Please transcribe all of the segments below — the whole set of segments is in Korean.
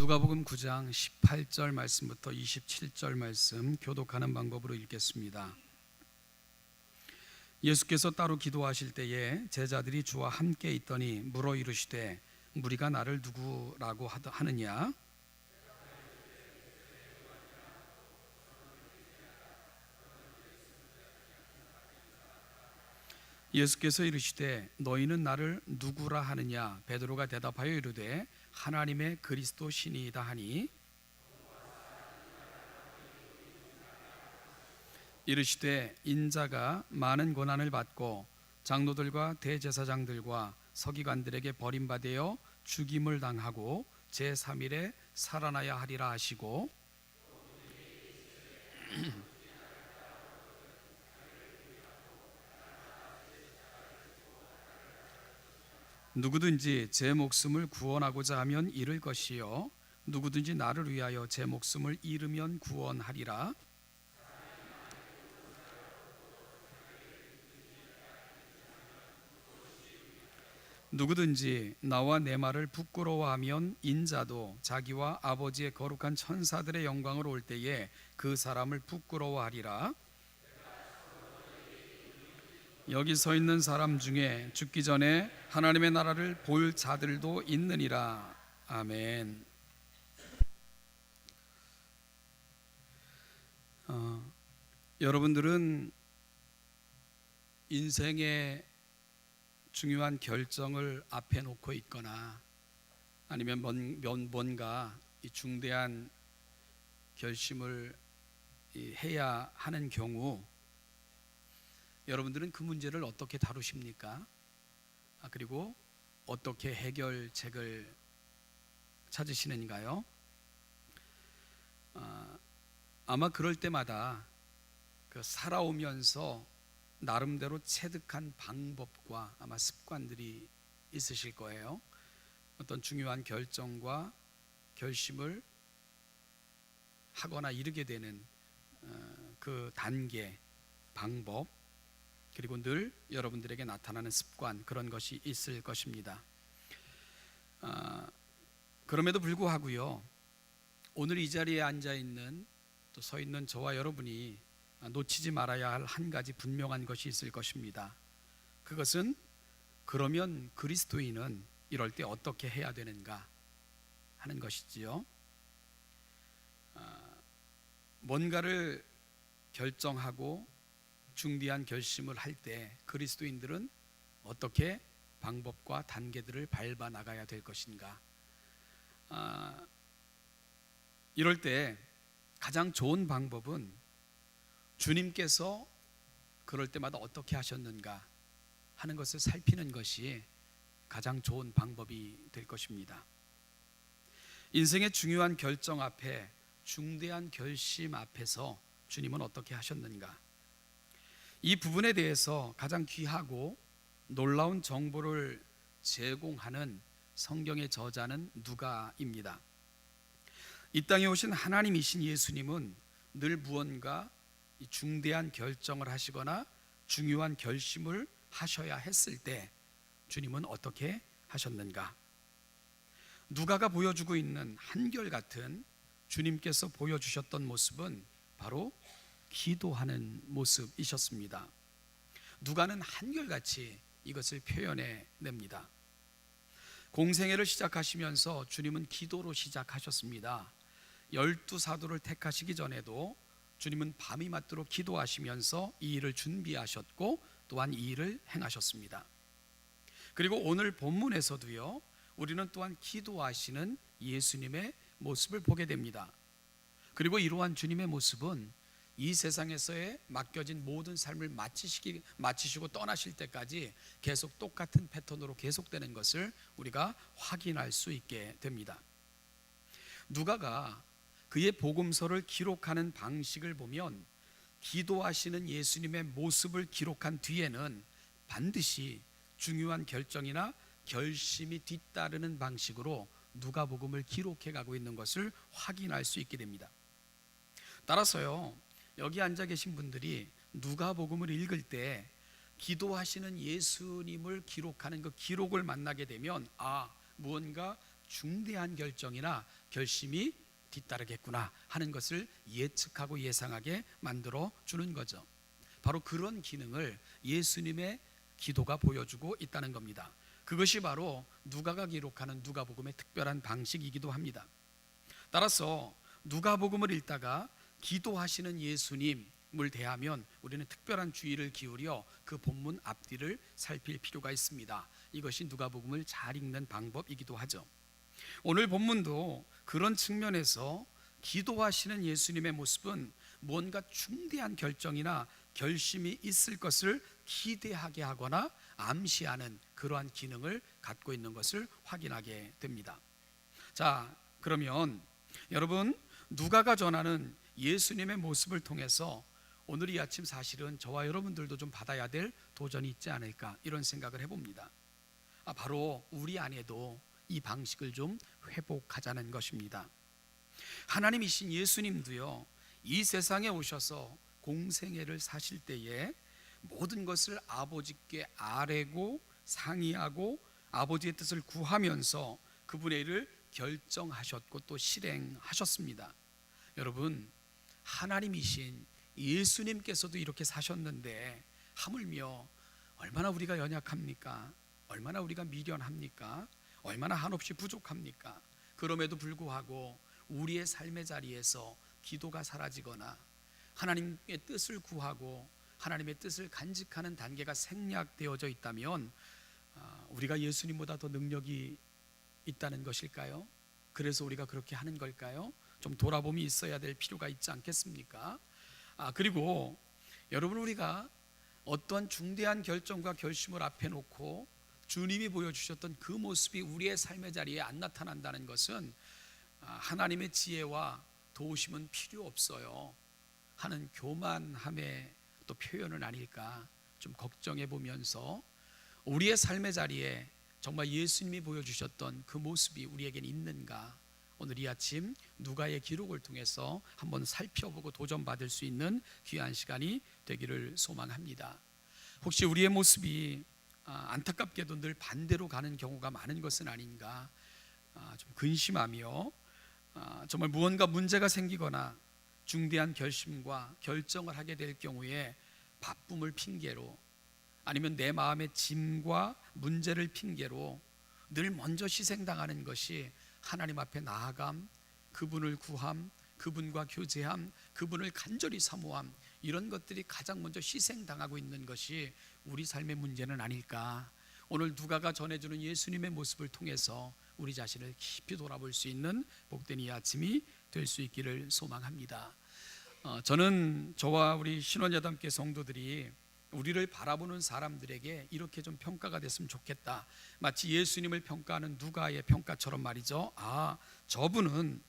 누가복음 9장 18절 말씀부터 27절 말씀 교독하는 방법으로 읽겠습니다. 예수께서 따로 기도하실 때에 제자들이 주와 함께 있더니 물어 이르시되 무리가 나를 누구라고 하느냐? 예수께서 이르시되 너희는 나를 누구라 하느냐? 베드로가 대답하여 이르되 하나님의 그리스도 신이다 하니 이르시되 인자가 많은 고난을 받고 장로들과 대제사장들과 서기관들에게 버림받아 죽임을 당하고 제3일에 살아나야 하리라 하시고 누구든지 제 목숨을 구원하고자 하면 잃을 것이요 누구든지 나를 위하여 제 목숨을 잃으면 구원하리라. 누구든지 나와 내 말을 부끄러워하면 인자도 자기와 아버지의 거룩한 천사들의 영광으로 올 때에 그 사람을 부끄러워하리라. 여기 서 있는 사람 중에 죽기 전에 하나님의 나라를 볼 자들도 있느니라. 아멘. 여러분들은 인생의 중요한 결정을 앞에 놓고 있거나 아니면 뭔가 이 중대한 결심을 해야 하는 경우 여러분들은 그 문제를 어떻게 다루십니까? 그리고 어떻게 해결책을 찾으시는가요? 아마 그럴 때마다 살아오면서 나름대로 체득한 방법과 아마 습관들이 있으실 거예요. 어떤 중요한 결정과 결심을 하거나 이르게 되는 그 단계, 방법, 그리고 늘 여러분들에게 나타나는 습관, 그런 것이 있을 것입니다. 그럼에도 불구하고요, 오늘 이 자리에 앉아 있는 또 서 있는 저와 여러분이 놓치지 말아야 할 한 가지 분명한 것이 있을 것입니다. 그것은 그러면 그리스도인은 이럴 때 어떻게 해야 되는가 하는 것이지요. 뭔가를 결정하고 중대한 결심을 할 때 그리스도인들은 어떻게 방법과 단계들을 밟아 나가야 될 것인가. 이럴 때 가장 좋은 방법은 주님께서 그럴 때마다 어떻게 하셨는가 하는 것을 살피는 것이 가장 좋은 방법이 될 것입니다. 인생의 중요한 결정 앞에, 중대한 결심 앞에서 주님은 어떻게 하셨는가, 이 부분에 대해서 가장 귀하고 놀라운 정보를 제공하는 성경의 저자는 누가입니다. 이 땅에 오신 하나님이신 예수님은 늘 무언가 중대한 결정을 하시거나 중요한 결심을 하셔야 했을 때 주님은 어떻게 하셨는가? 누가가 보여주고 있는 한결같은 주님께서 보여주셨던 모습은 바로 기도하는 모습이셨습니다. 누가는 한결같이 이것을 표현해 냅니다. 공생애를 시작하시면서 주님은 기도로 시작하셨습니다. 12사도를 택하시기 전에도 주님은 밤이 맞도록 기도하시면서 이 일을 준비하셨고 또한 이 일을 행하셨습니다. 그리고 오늘 본문에서도요, 우리는 또한 기도하시는 예수님의 모습을 보게 됩니다. 그리고 이러한 주님의 모습은 이 세상에서의 맡겨진 모든 삶을 마치시고 떠나실 때까지 계속 똑같은 패턴으로 계속되는 것을 우리가 확인할 수 있게 됩니다. 누가가 그의 복음서를 기록하는 방식을 보면 기도하시는 예수님의 모습을 기록한 뒤에는 반드시 중요한 결정이나 결심이 뒤따르는 방식으로 누가복음을 기록해 가고 있는 것을 확인할 수 있게 됩니다. 따라서요, 여기 앉아 계신 분들이 누가복음을 읽을 때 기도하시는 예수님을 기록하는 그 기록을 만나게 되면 무언가 중대한 결정이나 결심이 뒤따르겠구나 하는 것을 예측하고 예상하게 만들어 주는 거죠. 바로 그런 기능을 예수님의 기도가 보여주고 있다는 겁니다. 그것이 바로 누가가 기록하는 누가복음의 특별한 방식이기도 합니다. 따라서 누가복음을 읽다가 기도하시는 예수님을 대하면 우리는 특별한 주의를 기울여 그 본문 앞뒤를 살필 필요가 있습니다. 이것이 누가복음을 잘 읽는 방법이기도 하죠. 오늘 본문도 그런 측면에서 기도하시는 예수님의 모습은 뭔가 중대한 결정이나 결심이 있을 것을 기대하게 하거나 암시하는 그러한 기능을 갖고 있는 것을 확인하게 됩니다. 자, 그러면 여러분, 누가가 전하는 예수님의 모습을 통해서 오늘 이 아침 사실은 저와 여러분들도 좀 받아야 될 도전이 있지 않을까, 이런 생각을 해봅니다. 바로 우리 안에도 이 방식을 좀 회복하자는 것입니다. 하나님이신 예수님도요, 이 세상에 오셔서 공생애를 사실 때에 모든 것을 아버지께 아뢰고 상의하고 아버지의 뜻을 구하면서 그분의 일을 결정하셨고 또 실행하셨습니다. 여러분, 하나님이신 예수님께서도 이렇게 사셨는데 하물며 얼마나 우리가 연약합니까? 얼마나 우리가 미련합니까? 얼마나 한없이 부족합니까? 그럼에도 불구하고 우리의 삶의 자리에서 기도가 사라지거나 하나님의 뜻을 구하고 하나님의 뜻을 간직하는 단계가 생략되어져 있다면 우리가 예수님보다 더 능력이 있다는 것일까요? 그래서 우리가 그렇게 하는 걸까요? 좀 돌아봄이 있어야 될 필요가 있지 않겠습니까? 그리고 여러분, 우리가 어떠한 중대한 결정과 결심을 앞에 놓고 주님이 보여주셨던 그 모습이 우리의 삶의 자리에 안 나타난다는 것은 하나님의 지혜와 도우심은 필요 없어요 하는 교만함의 또 표현은 아닐까 좀 걱정해 보면서, 우리의 삶의 자리에 정말 예수님이 보여주셨던 그 모습이 우리에겐 있는가, 오늘 이 아침 누가의 기록을 통해서 한번 살펴보고 도전받을 수 있는 귀한 시간이 되기를 소망합니다. 혹시 우리의 모습이 안타깝게도 늘 반대로 가는 경우가 많은 것은 아닌가 좀 근심하며, 정말 무언가 문제가 생기거나 중대한 결심과 결정을 하게 될 경우에 바쁨을 핑계로, 아니면 내 마음의 짐과 문제를 핑계로 늘 먼저 희생당하는 것이 하나님 앞에 나아감, 그분을 구함, 그분과 교제함, 그분을 간절히 사모함, 이런 것들이 가장 먼저 희생당하고 있는 것이 우리 삶의 문제는 아닐까. 오늘 누가가 전해주는 예수님의 모습을 통해서 우리 자신을 깊이 돌아볼 수 있는 복된 이 아침이 될 수 있기를 소망합니다. 저는 저와 우리 신원여담교회 성도들이 우리를 바라보는 사람들에게 이렇게 좀 평가가 됐으면 좋겠다. 마치 예수님을 평가하는 누가의 평가처럼 말이죠. 저분은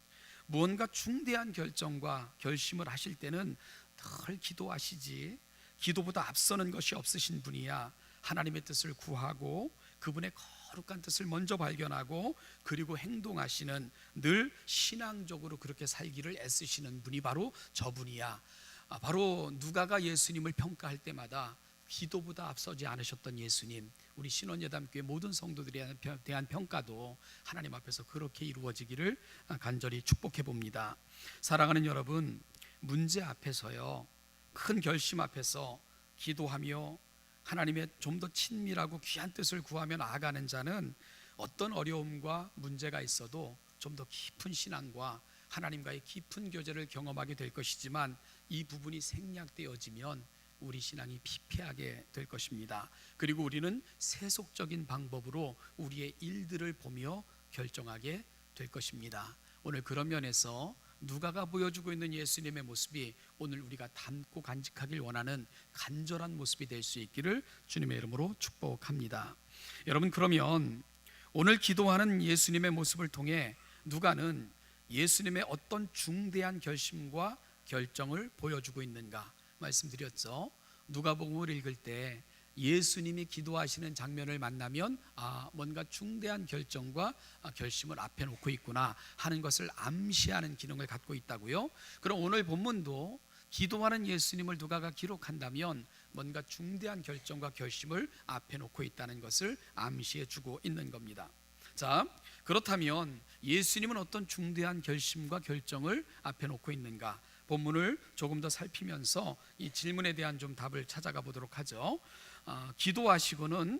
무언가 중대한 결정과 결심을 하실 때는 늘 기도하시지, 기도보다 앞서는 것이 없으신 분이야. 하나님의 뜻을 구하고 그분의 거룩한 뜻을 먼저 발견하고 그리고 행동하시는, 늘 신앙적으로 그렇게 살기를 애쓰시는 분이 바로 저분이야. 바로 누가가 예수님을 평가할 때마다 기도보다 앞서지 않으셨던 예수님, 우리 신원여담교회 모든 성도들에 대한 평가도 하나님 앞에서 그렇게 이루어지기를 간절히 축복해 봅니다. 사랑하는 여러분, 문제 앞에서요, 큰 결심 앞에서 기도하며 하나님의 좀 더 친밀하고 귀한 뜻을 구하며 나아가는 자는 어떤 어려움과 문제가 있어도 좀 더 깊은 신앙과 하나님과의 깊은 교제를 경험하게 될 것이지만, 이 부분이 생략되어지면 우리 신앙이 피폐하게 될 것입니다. 그리고 우리는 세속적인 방법으로 우리의 일들을 보며 결정하게 될 것입니다. 오늘 그런 면에서 누가가 보여주고 있는 예수님의 모습이 오늘 우리가 닮고 간직하길 원하는 간절한 모습이 될 수 있기를 주님의 이름으로 축복합니다. 여러분, 그러면 오늘 기도하는 예수님의 모습을 통해 누가는 예수님의 어떤 중대한 결심과 결정을 보여주고 있는가 말씀드렸죠. 누가복음을 읽을 때 예수님이 기도하시는 장면을 만나면 뭔가 중대한 결정과 결심을 앞에 놓고 있구나 하는 것을 암시하는 기능을 갖고 있다고요. 그럼 오늘 본문도 기도하는 예수님을 누가가 기록한다면 뭔가 중대한 결정과 결심을 앞에 놓고 있다는 것을 암시해 주고 있는 겁니다. 자, 그렇다면 예수님은 어떤 중대한 결심과 결정을 앞에 놓고 있는가? 본문을 조금 더 살피면서 이 질문에 대한 좀 답을 찾아가 보도록 하죠. 기도하시고는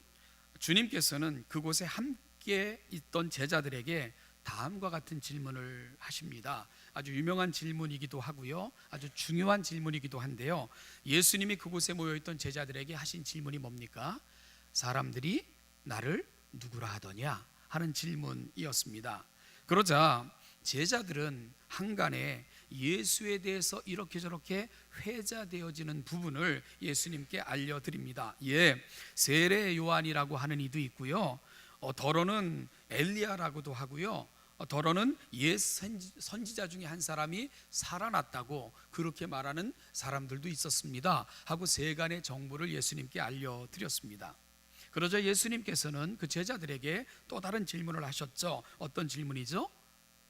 주님께서는 그곳에 함께 있던 제자들에게 다음과 같은 질문을 하십니다. 아주 유명한 질문이기도 하고요, 아주 중요한 질문이기도 한데요, 예수님이 그곳에 모여있던 제자들에게 하신 질문이 뭡니까? 사람들이 나를 누구라 하더냐 하는 질문이었습니다. 그러자 제자들은 한간에 예수에 대해서 이렇게 저렇게 회자되어지는 부분을 예수님께 알려드립니다. 세례 요한이라고 하는 이도 있고요, 더러는 엘리야라고도 하고요, 더러는 옛 선지자 중에 한 사람이 살아났다고 그렇게 말하는 사람들도 있었습니다 하고 세간의 정보를 예수님께 알려드렸습니다. 그러자 예수님께서는 그 제자들에게 또 다른 질문을 하셨죠. 어떤 질문이죠?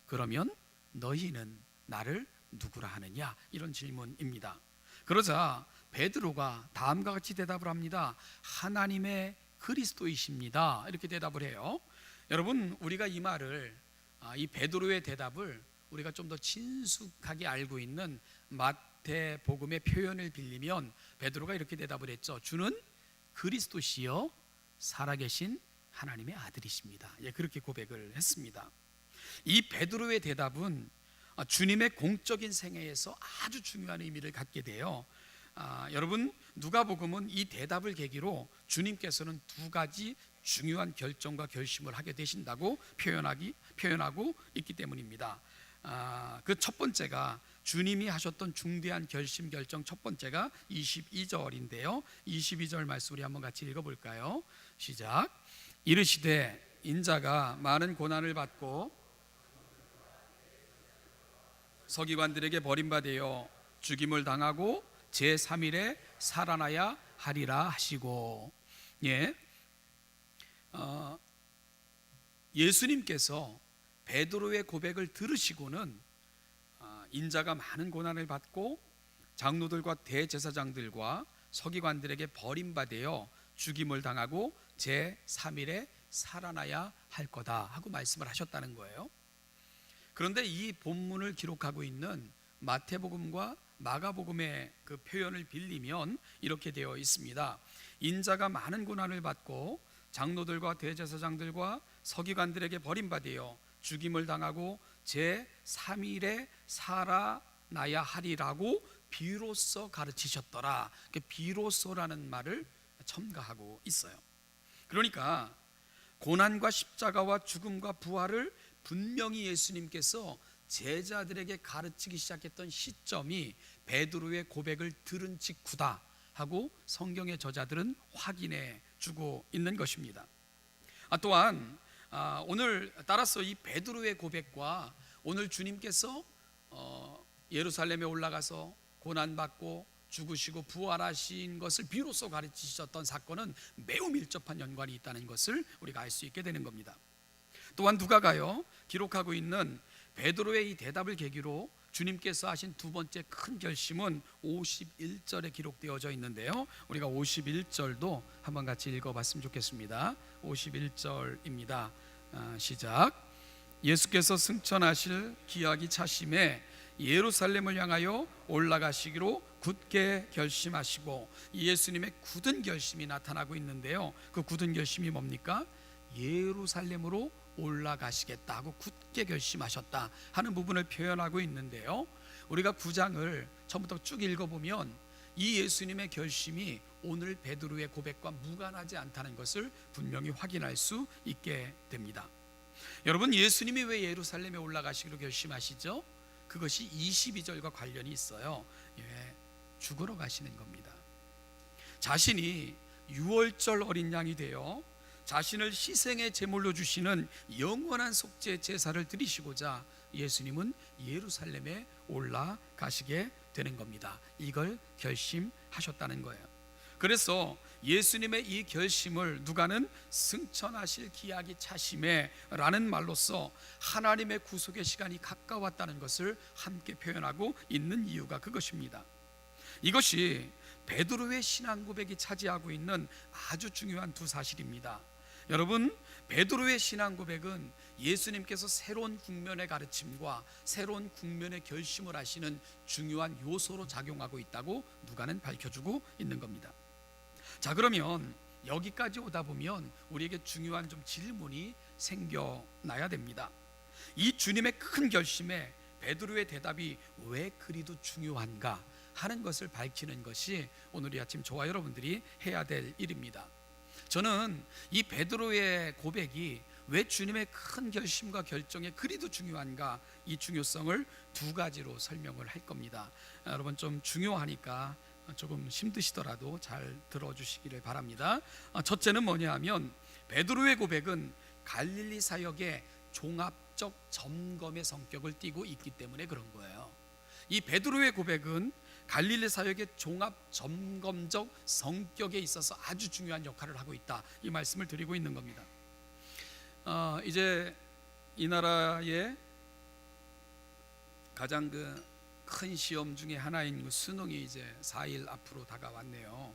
그러면 너희는 나를 누구라 하느냐? 이런 질문입니다. 그러자 베드로가 다음과 같이 대답을 합니다. 하나님의 그리스도이십니다. 이렇게 대답을 해요. 여러분, 우리가 이 말을, 이 베드로의 대답을 우리가 좀 더 친숙하게 알고 있는 마태복음의 표현을 빌리면 베드로가 이렇게 대답을 했죠. 주는 그리스도시요 살아계신 하나님의 아들이십니다. 그렇게 고백을 했습니다. 이 베드로의 대답은 주님의 공적인 생애에서 아주 중요한 의미를 갖게 돼요. 여러분, 누가복음은 이 대답을 계기로 주님께서는 두 가지 중요한 결정과 결심을 하게 되신다고 표현하고 있기 때문입니다. 그 첫 번째가 주님이 하셨던 중대한 결심 결정 첫 번째가 22절인데요 22절 말씀 우리 한번 같이 읽어볼까요? 시작. 이르시되 인자가 많은 고난을 받고 서기관들에게 버림받아 죽임을 당하고 제3일에 살아나야 하리라 하시고, 예수님께서 베드로의 고백을 들으시고는 인자가 많은 고난을 받고 장로들과 대제사장들과 서기관들에게 버림받아 죽임을 당하고 제3일에 살아나야 할 거다 하고 말씀을 하셨다는 거예요. 그런데 이 본문을 기록하고 있는 마태복음과 마가복음의 그 표현을 빌리면 이렇게 되어 있습니다. 인자가 많은 고난을 받고 장로들과 대제사장들과 서기관들에게 버림받아 죽임을 당하고 제3일에 살아나야 하리라고 비로소 가르치셨더라. 비로소라는 말을 첨가하고 있어요. 그러니까 고난과 십자가와 죽음과 부활을 분명히 예수님께서 제자들에게 가르치기 시작했던 시점이 베드로의 고백을 들은 직후다 하고 성경의 저자들은 확인해 주고 있는 것입니다. 또한 오늘 따라서 이 베드로의 고백과 오늘 주님께서 예루살렘에 올라가서 고난받고 죽으시고 부활하신 것을 비로소 가르치셨던 사건은 매우 밀접한 연관이 있다는 것을 우리가 알 수 있게 되는 겁니다. 또한 누가가요 기록하고 있는 베드로의 이 대답을 계기로 주님께서 하신 두 번째 큰 결심은 51절에 기록되어져 있는데요, 우리가 51절도 한번 같이 읽어봤으면 좋겠습니다. 51절입니다. 시작. 예수께서 승천하실 기약이 차심에 예루살렘을 향하여 올라가시기로 굳게 결심하시고, 예수님의 굳은 결심이 나타나고 있는데요, 그 굳은 결심이 뭡니까? 예루살렘으로 올라가시겠다고 굳게 결심하셨다 하는 부분을 표현하고 있는데요, 우리가 9장을 처음부터 쭉 읽어보면 이 예수님의 결심이 오늘 베드로의 고백과 무관하지 않다는 것을 분명히 확인할 수 있게 됩니다. 여러분, 예수님이 왜 예루살렘에 올라가시기로 결심하시죠? 그것이 22절과 관련이 있어요. 죽으러 가시는 겁니다. 자신이 유월절 어린 양이 되어 자신을 희생의 제물로 주시는 영원한 속죄 제사를 드리시고자 예수님은 예루살렘에 올라가시게 되는 겁니다. 이걸 결심하셨다는 거예요. 그래서 예수님의 이 결심을 누가는 승천하실 기약이 차심에 라는 말로써 하나님의 구속의 시간이 가까웠다는 것을 함께 표현하고 있는 이유가 그것입니다. 이것이 베드로의 신앙 고백이 차지하고 있는 아주 중요한 두 사실입니다. 여러분, 베드로의 신앙 고백은 예수님께서 새로운 국면의 가르침과 새로운 국면의 결심을 하시는 중요한 요소로 작용하고 있다고 누가는 밝혀주고 있는 겁니다. 자, 그러면 여기까지 오다 보면 우리에게 중요한 좀 질문이 생겨나야 됩니다. 이 주님의 큰 결심에 베드로의 대답이 왜 그리도 중요한가 하는 것을 밝히는 것이 오늘 이 아침 저와 여러분들이 해야 될 일입니다. 저는 이 베드로의 고백이 왜 주님의 큰 결심과 결정에 그리도 중요한가, 이 중요성을 두 가지로 설명을 할 겁니다. 여러분, 좀 중요하니까 조금 힘드시더라도 잘 들어주시기를 바랍니다. 첫째는 뭐냐 하면 베드로의 고백은 갈릴리 사역의 종합적 점검의 성격을 띠고 있기 때문에 그런 거예요. 이 베드로의 고백은 갈릴리 사역의 종합 점검적 성격에 있어서 아주 중요한 역할을 하고 있다, 이 말씀을 드리고 있는 겁니다. 이제 이 나라의 가장 큰 시험 중에 하나인 수능이 이제 4일 앞으로 다가왔네요.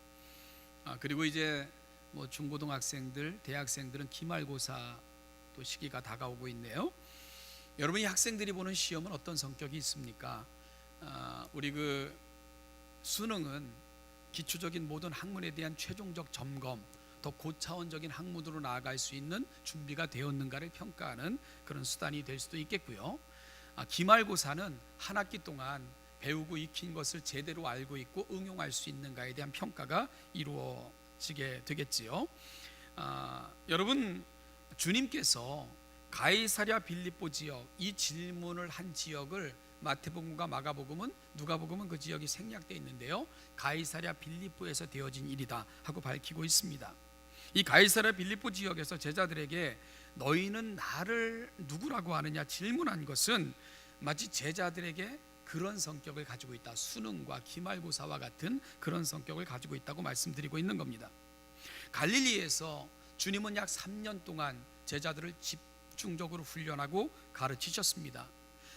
그리고 이제 뭐 중고등학생들, 대학생들은 기말고사 또 시기가 다가오고 있네요. 여러분, 이 학생들이 보는 시험은 어떤 성격이 있습니까? 우리 수능은 기초적인 모든 학문에 대한 최종적 점검, 더 고차원적인 학문으로 나아갈 수 있는 준비가 되었는가를 평가하는 그런 수단이 될 수도 있겠고요. 기말고사는 한 학기 동안 배우고 익힌 것을 제대로 알고 있고 응용할 수 있는가에 대한 평가가 이루어지게 되겠지요. 여러분, 주님께서 가이사랴 빌립보 지역, 이 질문을 한 지역을 마태복음과 마가복음은, 누가복음은 그 지역이 생략되어 있는데요, 가이사랴 빌립보에서 되어진 일이다 하고 밝히고 있습니다. 이 가이사랴 빌립보 지역에서 제자들에게 너희는 나를 누구라고 하느냐 질문한 것은 마치 제자들에게 그런 성격을 가지고 있다, 수능과 기말고사와 같은 그런 성격을 가지고 있다고 말씀드리고 있는 겁니다. 갈릴리에서 주님은 약 3년 동안 제자들을 집중적으로 훈련하고 가르치셨습니다.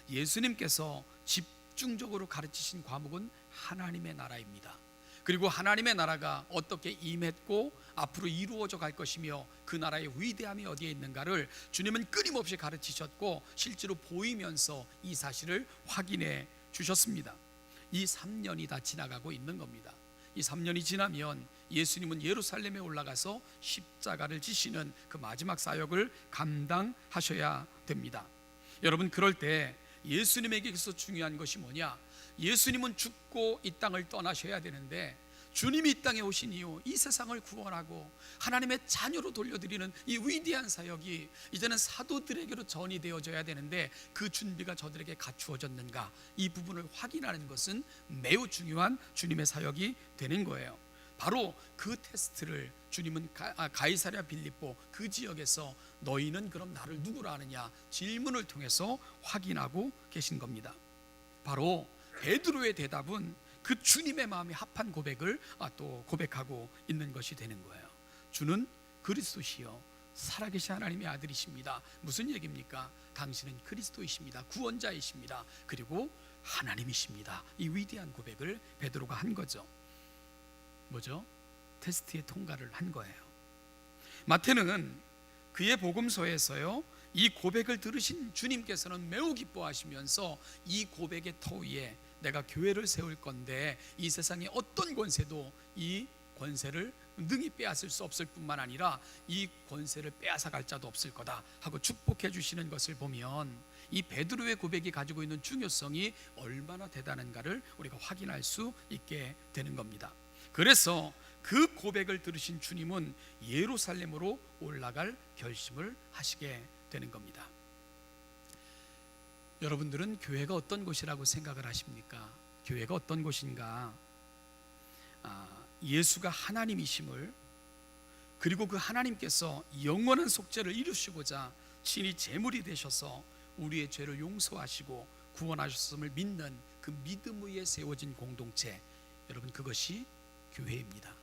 예수님께서 집중적으로 가르치신 과목은 하나님의 나라입니다. 그리고 하나님의 나라가 어떻게 임했고 앞으로 이루어져 갈 것이며 그 나라의 위대함이 어디에 있는가를 주님은 끊임없이 가르치셨고 실제로 보이면서 이 사실을 확인해 주셨습니다. 이 3년이 다 지나가고 있는 겁니다. 이 3년이 지나면 예수님은 예루살렘에 올라가서 십자가를 지시는 그 마지막 사역을 감당하셔야 됩니다. 여러분, 그럴 때 예수님에게서 중요한 것이 뭐냐? 예수님은 죽고 이 땅을 떠나셔야 되는데 주님이 이 땅에 오신 이후 이 세상을 구원하고 하나님의 자녀로 돌려드리는 이 위대한 사역이 이제는 사도들에게로 전이 되어져야 되는데 그 준비가 저들에게 갖추어졌는가, 이 부분을 확인하는 것은 매우 중요한 주님의 사역이 되는 거예요. 바로 그 테스트를 주님은 가이사랴 빌립보 그 지역에서 너희는 그럼 나를 누구라 하느냐 질문을 통해서 확인하고 계신 겁니다. 바로 베드로의 대답은 그 주님의 마음이 합한 고백을 또 고백하고 있는 것이 되는 거예요. 주는 그리스도시요 살아계신 하나님의 아들이십니다. 무슨 얘기입니까? 당신은 그리스도이십니다. 구원자이십니다. 그리고 하나님이십니다. 이 위대한 고백을 베드로가 한 거죠. 뭐죠? 테스트의 통과를 한 거예요. 마태는 그의 복음서에서요, 이 고백을 들으신 주님께서는 매우 기뻐하시면서 이 고백의 터 위에 내가 교회를 세울 건데 이 세상의 어떤 권세도 이 권세를 능히 빼앗을 수 없을 뿐만 아니라 이 권세를 빼앗아갈 자도 없을 거다 하고 축복해 주시는 것을 보면 이 베드로의 고백이 가지고 있는 중요성이 얼마나 대단한가를 우리가 확인할 수 있게 되는 겁니다. 그래서 그 고백을 들으신 주님은 예루살렘으로 올라갈 결심을 하시게 되는 겁니다. 여러분들은 교회가 어떤 곳이라고 생각을 하십니까? 교회가 어떤 곳인가? 예수가 하나님이심을, 그리고 그 하나님께서 영원한 속죄를 이루시고자 친히 제물이 되셔서 우리의 죄를 용서하시고 구원하셨음을 믿는 그 믿음 위에 세워진 공동체, 여러분, 그것이 교회입니다.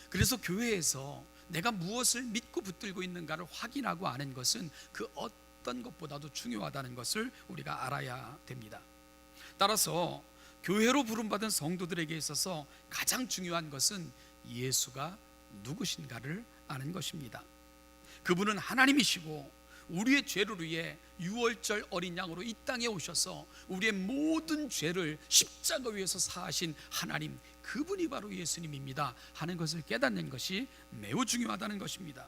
그래서 교회에서 내가 무엇을 믿고 붙들고 있는가를 확인하고 아는 것은 그 어떤 것보다도 중요하다는 것을 우리가 알아야 됩니다. 따라서 교회로 부름받은 성도들에게 있어서 가장 중요한 것은 예수가 누구신가를 아는 것입니다. 그분은 하나님이시고 우리의 죄를 위해 유월절 어린 양으로 이 땅에 오셔서 우리의 모든 죄를 십자가 위에서 사하신 하나님, 그분이 바로 예수님입니다 하는 것을 깨닫는 것이 매우 중요하다는 것입니다.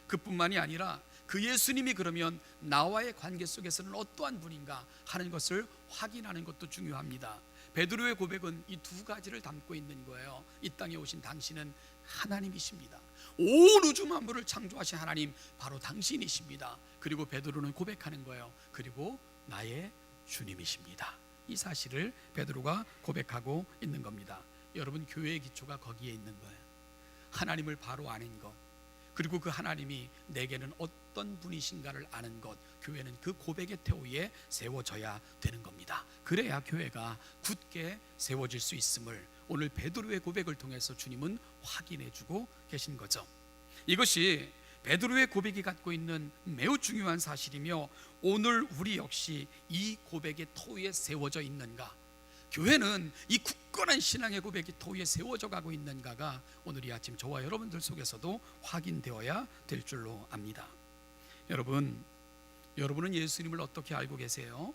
그뿐만이 아니라 그 예수님이 그러면 나와의 관계 속에서는 어떠한 분인가 하는 것을 확인하는 것도 중요합니다. 베드로의 고백은 이 두 가지를 담고 있는 거예요. 이 땅에 오신 당신은 하나님이십니다. 온 우주 만물을 창조하신 하나님, 바로 당신이십니다. 그리고 베드로는 고백하는 거예요. 그리고 나의 주님이십니다. 이 사실을 베드로가 고백하고 있는 겁니다. 여러분, 교회의 기초가 거기에 있는 거예요. 하나님을 바로 아는 것, 그리고 그 하나님이 내게는 어떤 분이신가를 아는 것, 교회는 그 고백의 태호 위에 세워져야 되는 겁니다. 그래야 교회가 굳게 세워질 수 있음을 오늘 베드로의 고백을 통해서 주님은 확인해 주고 계신 거죠. 이것이 베드로의 고백이 갖고 있는 매우 중요한 사실이며, 오늘 우리 역시 이 고백의 토 위에 세워져 있는가, 교회는 이 굳건한 신앙의 고백이 토 위에 세워져 가고 있는가가 오늘 이 아침 저와 여러분들 속에서도 확인되어야 될 줄로 압니다. 여러분은 예수님을 어떻게 알고 계세요?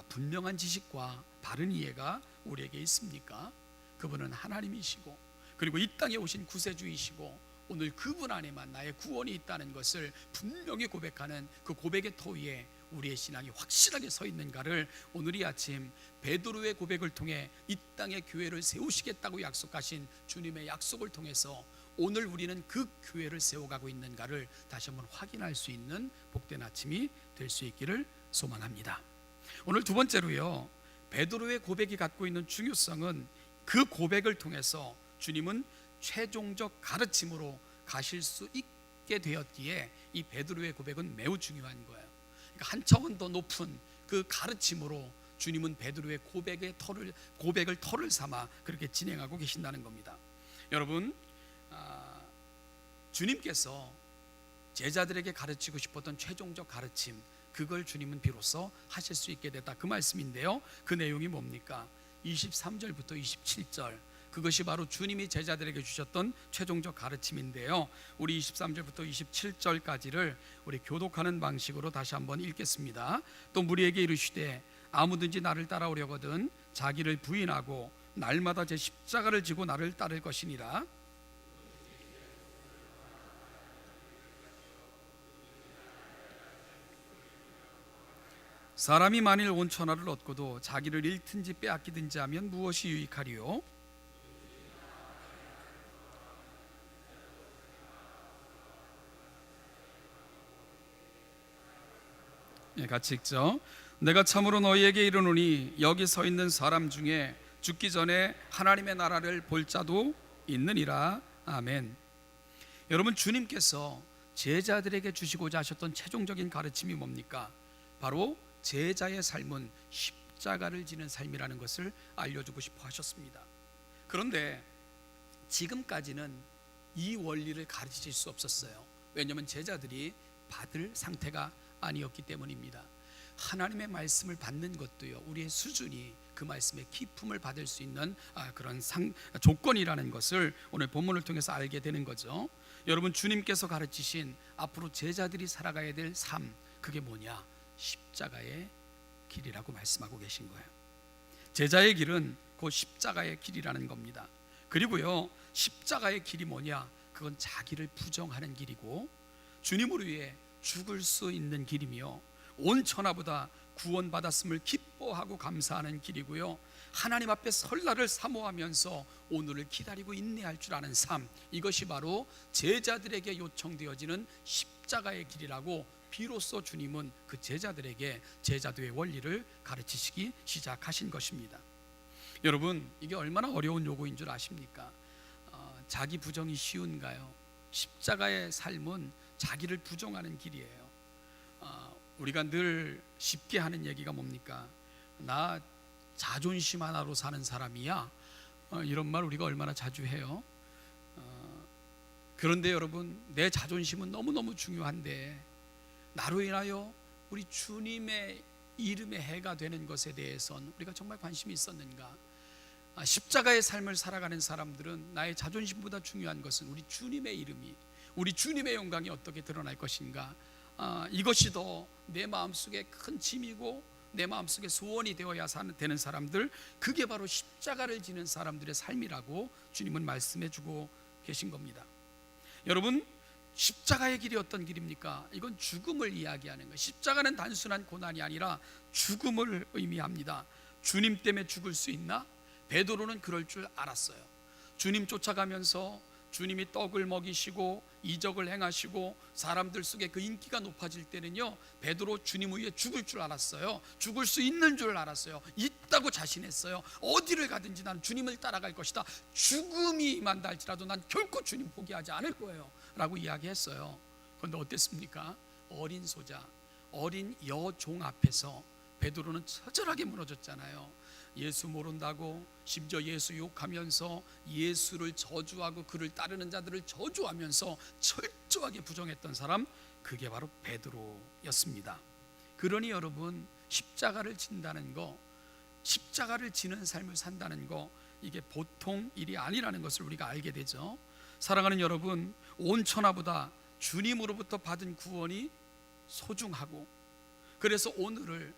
분명한 지식과 바른 이해가 우리에게 있습니까? 그분은 하나님이시고, 그리고 이 땅에 오신 구세주이시고, 오늘 그분 안에만 나의 구원이 있다는 것을 분명히 고백하는 그 고백의 토 위에 우리의 신앙이 확실하게 서 있는가를 오늘 이 아침 베드로의 고백을 통해 이 땅에 교회를 세우시겠다고 약속하신 주님의 약속을 통해서 오늘 우리는 그 교회를 세워가고 있는가를 다시 한번 확인할 수 있는 복된 아침이 될 수 있기를 소망합니다. 오늘 두 번째로요, 베드로의 고백이 갖고 있는 중요성은 그 고백을 통해서 주님은 최종적 가르침으로 가실 수 있게 되었기에 이 베드로의 고백은 매우 중요한 거예요. 그러니까 한 차원 더 높은 그 가르침으로 주님은 베드로의 고백을 터를 삼아 그렇게 진행하고 계신다는 겁니다. 여러분, 주님께서 제자들에게 가르치고 싶었던 최종적 가르침, 그걸 주님은 비로소 하실 수 있게 됐다, 그 말씀인데요. 그 내용이 뭡니까? 23절부터 27절, 그것이 바로 주님이 제자들에게 주셨던 최종적 가르침인데요. 우리 23절부터 27절까지를 우리 교독하는 방식으로 다시 한번 읽겠습니다. 또 무리에게 이르시되 아무든지 나를 따라오려거든 자기를 부인하고 날마다 제 십자가를 지고 나를 따를 것이니라. 사람이 만일 온 천하를 얻고도 자기를 잃든지 빼앗기든지 하면 무엇이 유익하리요? 같이 읽죠. 내가 참으로 너희에게 이르노니 여기 서 있는 사람 중에 죽기 전에 하나님의 나라를 볼 자도 있느니라. 아멘. 여러분, 주님께서 제자들에게 주시고자 하셨던 최종적인 가르침이 뭡니까? 바로 제자의 삶은 십자가를 지는 삶이라는 것을 알려주고 싶어 하셨습니다. 그런데 지금까지는 이 원리를 가르칠 수 없었어요. 왜냐하면 제자들이 받을 상태가 아니었기 때문입니다. 하나님의 말씀을 받는 것도요, 우리의 수준이 그 말씀의 기품을 받을 수 있는 그런 조건이라는 것을 오늘 본문을 통해서 알게 되는 거죠. 여러분, 주님께서 가르치신 앞으로 제자들이 살아가야 될 삶, 그게 뭐냐? 십자가의 길이라고 말씀하고 계신 거예요. 제자의 길은 곧 십자가의 길이라는 겁니다. 그리고요, 십자가의 길이 뭐냐? 그건 자기를 부정하는 길이고, 주님을 위해 죽을 수 있는 길이며, 온 천하보다 구원받았음을 기뻐하고 감사하는 길이고요, 하나님 앞에 설날을 사모하면서 오늘을 기다리고 인내할 줄 아는 삶, 이것이 바로 제자들에게 요청되어지는 십자가의 길이라고 비로소 주님은 그 제자들에게 제자도의 원리를 가르치시기 시작하신 것입니다. 여러분, 이게 얼마나 어려운 요구인 줄 아십니까? 자기 부정이 쉬운가요? 십자가의 삶은 자기를 부정하는 길이에요. 우리가 늘 쉽게 하는 얘기가 뭡니까? 나 자존심 하나로 사는 사람이야. 이런 말 우리가 얼마나 자주 해요. 그런데 여러분, 내 자존심은 너무너무 중요한데 나로 인하여 우리 주님의 이름의 해가 되는 것에 대해서는 우리가 정말 관심이 있었는가? 십자가의 삶을 살아가는 사람들은 나의 자존심보다 중요한 것은 우리 주님의 이름이, 우리 주님의 영광이 어떻게 드러날 것인가, 이것이 더 내 마음속에 큰 짐이고 내 마음속에 소원이 되어야 되는 사람들, 그게 바로 십자가를 지는 사람들의 삶이라고 주님은 말씀해 주고 계신 겁니다. 여러분, 십자가의 길이 어떤 길입니까? 이건 죽음을 이야기하는 거예요. 십자가는 단순한 고난이 아니라 죽음을 의미합니다. 주님 때문에 죽을 수 있나? 베드로는 그럴 줄 알았어요. 주님 쫓아가면서 주님이 떡을 먹이시고 이적을 행하시고 사람들 속에 그 인기가 높아질 때는요, 베드로 주님 위에 죽을 줄 알았어요. 죽을 수 있는 줄 알았어요. 있다고 자신했어요. 어디를 가든지 난 주님을 따라갈 것이다. 죽음이 임한다 할지라도 난 결코 주님 포기하지 않을 거예요 라고 이야기했어요. 그런데 어땠습니까? 어린 소자, 어린 여종 앞에서 베드로는 처절하게 무너졌잖아요. 예수 모른다고, 심지어 예수 욕하면서 예수를 저주하고 그를 따르는 자들을 저주하면서 철저하게 부정했던 사람, 그게 바로 베드로였습니다. 그러니 여러분, 십자가를 진다는 거, 십자가를 지는 삶을 산다는 거, 이게 보통 일이 아니라는 것을 우리가 알게 되죠. 사랑하는 여러분, 온 천하보다 주님으로부터 받은 구원이 소중하고, 그래서 오늘을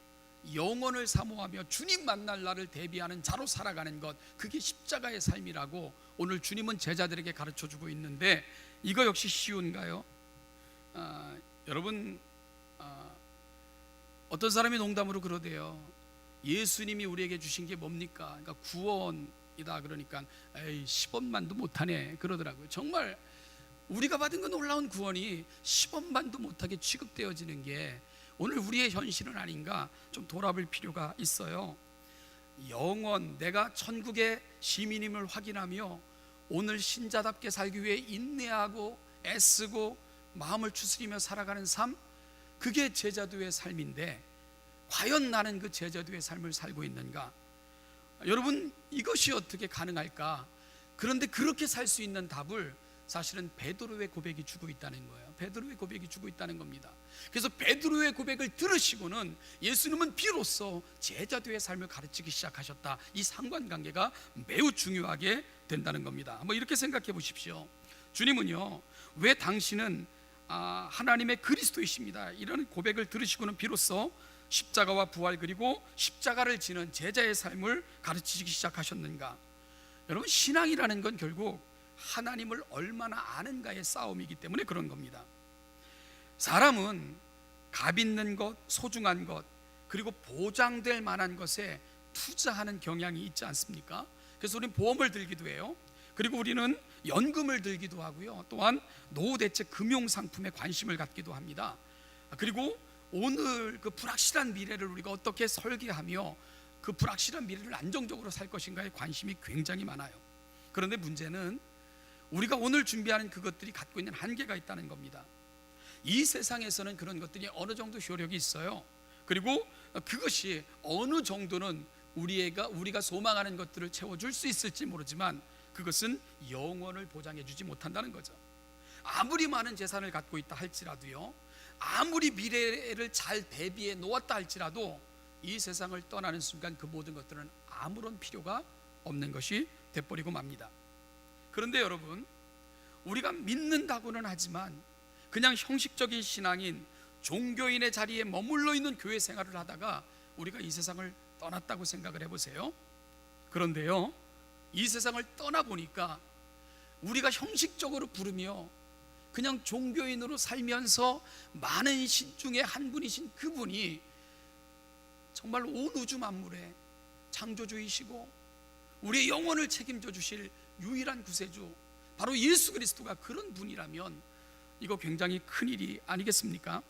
영원을 사모하며 주님 만날 날을 대비하는 자로 살아가는 것, 그게 십자가의 삶이라고 오늘 주님은 제자들에게 가르쳐주고 있는데, 이거 역시 쉬운가요? 여러분, 어떤 사람이 농담으로 그러대요. 예수님이 우리에게 주신 게 뭡니까? 그러니까 구원이다. 그러니까 에이 10원만도 못하네 그러더라고요. 정말 우리가 받은 건 놀라운 구원이 10원만도 못하게 취급되어지는 게 오늘 우리의 현실은 아닌가 좀 돌아볼 필요가 있어요. 영원, 내가 천국의 시민임을 확인하며 오늘 신자답게 살기 위해 인내하고 애쓰고 마음을 추스리며 살아가는 삶, 그게 제자도의 삶인데 과연 나는 그 제자도의 삶을 살고 있는가? 여러분, 이것이 어떻게 가능할까? 그런데 그렇게 살 수 있는 답을 사실은 베드로의 고백이 주고 있다는 거예요. 베드로의 고백이 주고 있다는 겁니다. 그래서 베드로의 고백을 들으시고는 예수님은 비로소 제자도의 삶을 가르치기 시작하셨다. 이 상관관계가 매우 중요하게 된다는 겁니다. 한번 이렇게 생각해 보십시오. 주님은요, 왜 당신은 하나님의 그리스도이십니다, 이런 고백을 들으시고는 비로소 십자가와 부활, 그리고 십자가를 지는 제자의 삶을 가르치기 시작하셨는가? 여러분, 신앙이라는 건 결국 하나님을 얼마나 아는가의 싸움이기 때문에 그런 겁니다. 사람은 값 있는 것, 소중한 것, 그리고 보장될 만한 것에 투자하는 경향이 있지 않습니까? 그래서 우리는 보험을 들기도 해요. 그리고 우리는 연금을 들기도 하고요. 또한 노후 대책 금융 상품에 관심을 갖기도 합니다. 그리고 오늘 그 불확실한 미래를 우리가 어떻게 설계하며 그 불확실한 미래를 안정적으로 살 것인가에 관심이 굉장히 많아요. 그런데 문제는 우리가 오늘 준비하는 그것들이 갖고 있는 한계가 있다는 겁니다. 이 세상에서는 그런 것들이 어느 정도 효력이 있어요. 그리고 그것이 어느 정도는 우리가 소망하는 것들을 채워줄 수 있을지 모르지만 그것은 영원을 보장해주지 못한다는 거죠. 아무리 많은 재산을 갖고 있다 할지라도요, 아무리 미래를 잘 대비해 놓았다 할지라도 이 세상을 떠나는 순간 그 모든 것들은 아무런 필요가 없는 것이 돼버리고 맙니다. 그런데 여러분, 우리가 믿는다고는 하지만 그냥 형식적인 신앙인 종교인의 자리에 머물러 있는 교회 생활을 하다가 우리가 이 세상을 떠났다고 생각을 해보세요. 그런데요, 이 세상을 떠나보니까 우리가 형식적으로 부르며 그냥 종교인으로 살면서 많은 신 중에 한 분이신 그분이 정말 온 우주 만물의 창조주이시고 우리의 영혼을 책임져 주실 유일한 구세주, 바로 예수 그리스도가 그런 분이라면 이거 굉장히 큰일이 아니겠습니까?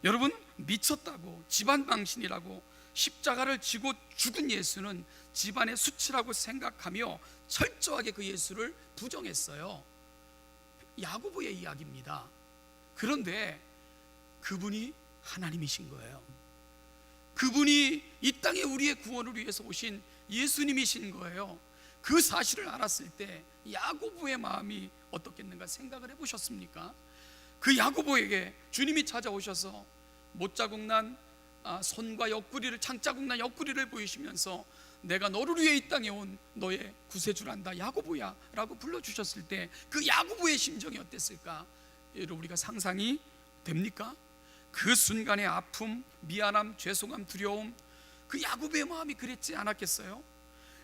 여러분, 미쳤다고, 집안 망신이라고 십자가를 지고 죽은 예수는 집안의 수치라고 생각하며 철저하게 그 예수를 부정했어요. 야고보의 이야기입니다. 그런데 그분이 하나님이신 거예요. 그분이 이 땅에 우리의 구원을 위해서 오신 예수님이신 거예요. 그 사실을 알았을 때 야고보의 마음이 어떻겠는가 생각을 해보셨습니까? 그 야고보에게 주님이 찾아오셔서 못자국 난 손과 옆구리를, 창자국 난 옆구리를 보이시면서 내가 너를 위해 이 땅에 온 너의 구세주란다, 야고보야 라고 불러주셨을 때 그 야고보의 심정이 어땠을까? 여러분, 우리가 상상이 됩니까? 그 순간의 아픔, 미안함, 죄송함, 두려움, 그 야고보의 마음이 그랬지 않았겠어요?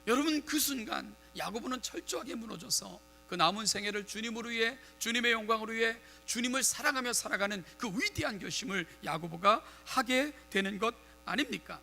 여러분, 그 순간 야고보는 철저하게 무너져서 그 남은 생애를 주님을 위해, 주님의 영광을 위해 주님을 사랑하며 살아가는 그 위대한 결심을 야고보가 하게 되는 것 아닙니까?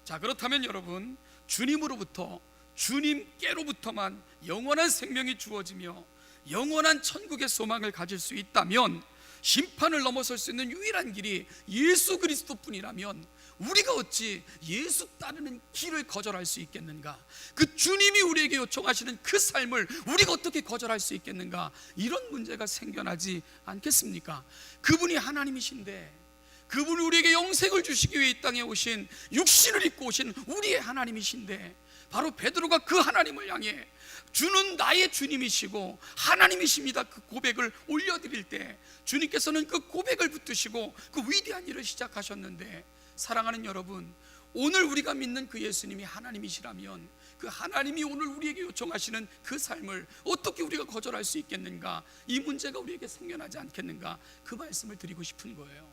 자, 그렇다면 여러분, 주님으로부터, 주님께로부터만 영원한 생명이 주어지며 영원한 천국의 소망을 가질 수 있다면, 심판을 넘어설 수 있는 유일한 길이 예수 그리스도뿐이라면 우리가 어찌 예수 따르는 길을 거절할 수 있겠는가? 그 주님이 우리에게 요청하시는 그 삶을 우리가 어떻게 거절할 수 있겠는가? 이런 문제가 생겨나지 않겠습니까? 그분이 하나님이신데, 그분이 우리에게 영생을 주시기 위해 이 땅에 오신, 육신을 입고 오신 우리의 하나님이신데, 바로 베드로가 그 하나님을 향해 주는 나의 주님이시고 하나님이십니다, 그 고백을 올려드릴 때 주님께서는 그 고백을 붙드시고 그 위대한 일을 시작하셨는데, 사랑하는 여러분, 오늘 우리가 믿는 그 예수님이 하나님이시라면 그 하나님이 오늘 우리에게 요청하시는 그 삶을 어떻게 우리가 거절할 수 있겠는가? 이 문제가 우리에게 생겨나지 않겠는가? 그 말씀을 드리고 싶은 거예요.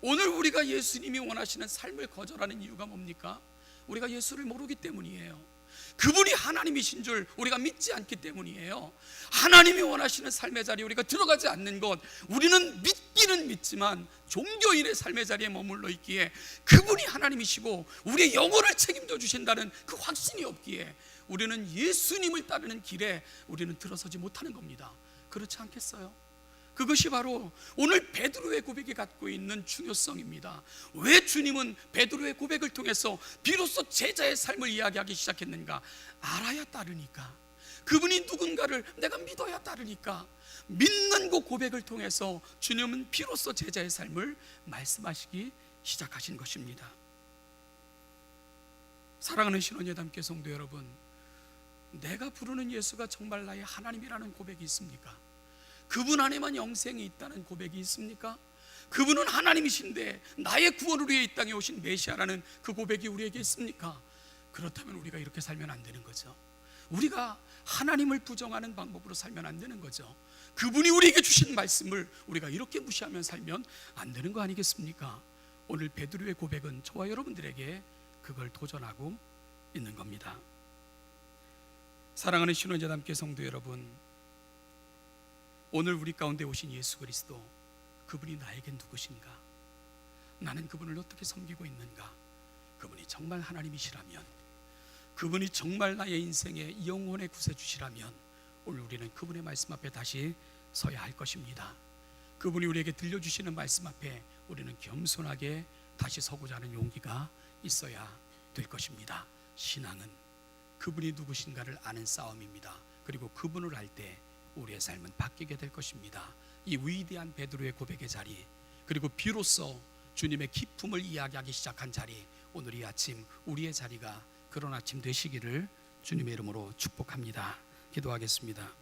오늘 우리가 예수님이 원하시는 삶을 거절하는 이유가 뭡니까? 우리가 예수를 모르기 때문이에요. 그분이 하나님이신 줄 우리가 믿지 않기 때문이에요. 하나님이 원하시는 삶의 자리에 우리가 들어가지 않는 것, 우리는 믿기는 믿지만 종교인의 삶의 자리에 머물러 있기에, 그분이 하나님이시고 우리의 영혼을 책임져 주신다는 그 확신이 없기에 우리는 예수님을 따르는 길에 우리는 들어서지 못하는 겁니다. 그렇지 않겠어요? 그것이 바로 오늘 베드로의 고백이 갖고 있는 중요성입니다. 왜 주님은 베드로의 고백을 통해서 비로소 제자의 삶을 이야기하기 시작했는가? 알아야 따르니까. 그분이 누군가를 내가 믿어야 따르니까. 믿는 그 고백을 통해서 주님은 비로소 제자의 삶을 말씀하시기 시작하신 것입니다. 사랑하는 신원예담교회 성도 여러분, 내가 부르는 예수가 정말 나의 하나님이라는 고백이 있습니까? 그분 안에만 영생이 있다는 고백이 있습니까? 그분은 하나님이신데 나의 구원을 위해 이 땅에 오신 메시아라는 그 고백이 우리에게 있습니까? 그렇다면 우리가 이렇게 살면 안 되는 거죠. 우리가 하나님을 부정하는 방법으로 살면 안 되는 거죠. 그분이 우리에게 주신 말씀을 우리가 이렇게 무시하면 살면 안 되는 거 아니겠습니까? 오늘 베드로의 고백은 저와 여러분들에게 그걸 도전하고 있는 겁니다. 사랑하는 신원제담교회 성도 여러분, 오늘 우리 가운데 오신 예수 그리스도, 그분이 나에겐 누구신가? 나는 그분을 어떻게 섬기고 있는가? 그분이 정말 하나님이시라면, 그분이 정말 나의 인생의 영혼의 구세주시라면 오늘 우리는 그분의 말씀 앞에 다시 서야 할 것입니다. 그분이 우리에게 들려주시는 말씀 앞에 우리는 겸손하게 다시 서고자 하는 용기가 있어야 될 것입니다. 신앙은 그분이 누구신가를 아는 싸움입니다. 그리고 그분을 알 때 우리의 삶은 바뀌게 될 것입니다. 이 위대한 베드로의 고백의 자리, 그리고 비로소 주님의 기품을 이야기하기 시작한 자리, 오늘 이 아침 우리의 자리가 그런 아침 되시기를 주님의 이름으로 축복합니다. 기도하겠습니다.